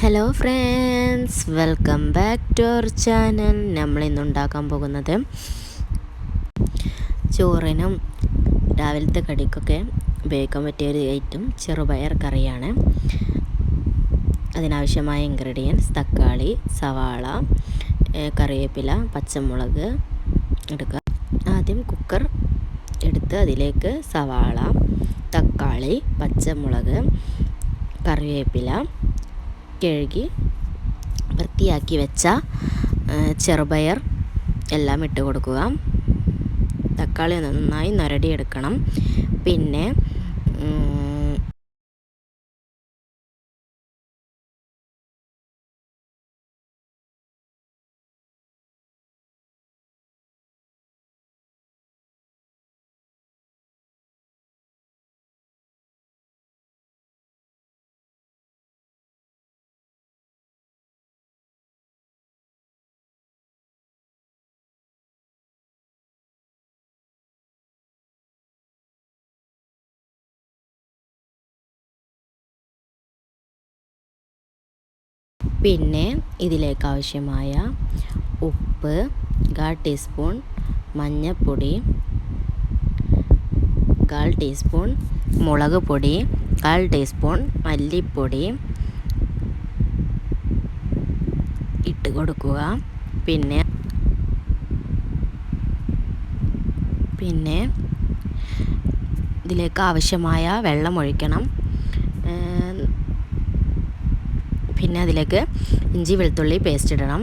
Hello friends, welcome back to our channel. നമ്മളിന്ന് ഉണ്ടാക്കാൻ പോകുന്നത് ചോറിനും രാവിലത്തെ കടിക്കൊക്കെ ഉപയോഗിക്കാൻ പറ്റിയൊരു ഐറ്റം ചെറുപയർ കറിയാണ്. അതിനാവശ്യമായ ഇൻഗ്രീഡിയൻസ്: തക്കാളി, സവാള, കറിവേപ്പില, പച്ചമുളക് എടുക്കുക. ആദ്യം കുക്കർ എടുത്ത് അതിലേക്ക് സവാള, തക്കാളി, പച്ചമുളക്, കറിവേപ്പില, കഴുകി വൃത്തിയാക്കി വെച്ച ചെറുപയർ എല്ലാം ഇട്ട് കൊടുക്കുക. തക്കാളി നന്നായി ഞൊരടിയെടുക്കണം. പിന്നെ പിന്നെ ഇതിലേക്ക് ആവശ്യമായ ഉപ്പ് 1/4 ടീസ്പൂൺ, മഞ്ഞൾപ്പൊടി 1/4 ടീസ്പൂൺ, മുളക് പൊടി 1/4 ടീസ്പൂൺ, മല്ലിപ്പൊടി ഇട്ട് കൊടുക്കുക. പിന്നെ ഇതിലേക്ക് ആവശ്യമായ വെള്ളം ഒഴിക്കണം. പിന്നെ അതിലേക്ക് ഇഞ്ചി വെളുത്തുള്ളി പേസ്റ്റ് ഇടണം.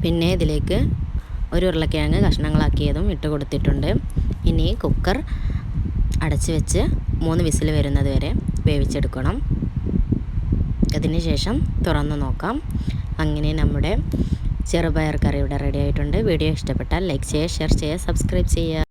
പിന്നെ ഇതിലേക്ക് ഒരു ഉരുളക്കിഴങ്ങ് കഷ്ണങ്ങളാക്കിയതും ഇട്ട് കൊടുത്തിട്ടുണ്ട്. ഇനി കുക്കർ അടച്ച് വെച്ച് 3 വിസിൽ വരുന്നത് വരെ വേവിച്ചെടുക്കണം. അതിന് ശേഷം തുറന്ന് നോക്കാം. അങ്ങനെ നമ്മുടെ ചെറുപയർ കറി ഇവിടെ റെഡി ആയിട്ടുണ്ട്. വീഡിയോ ഇഷ്ടപ്പെട്ടാൽ ലൈക്ക് ചെയ്യുക, ഷെയർ ചെയ്യുക, സബ്സ്ക്രൈബ് ചെയ്യുക.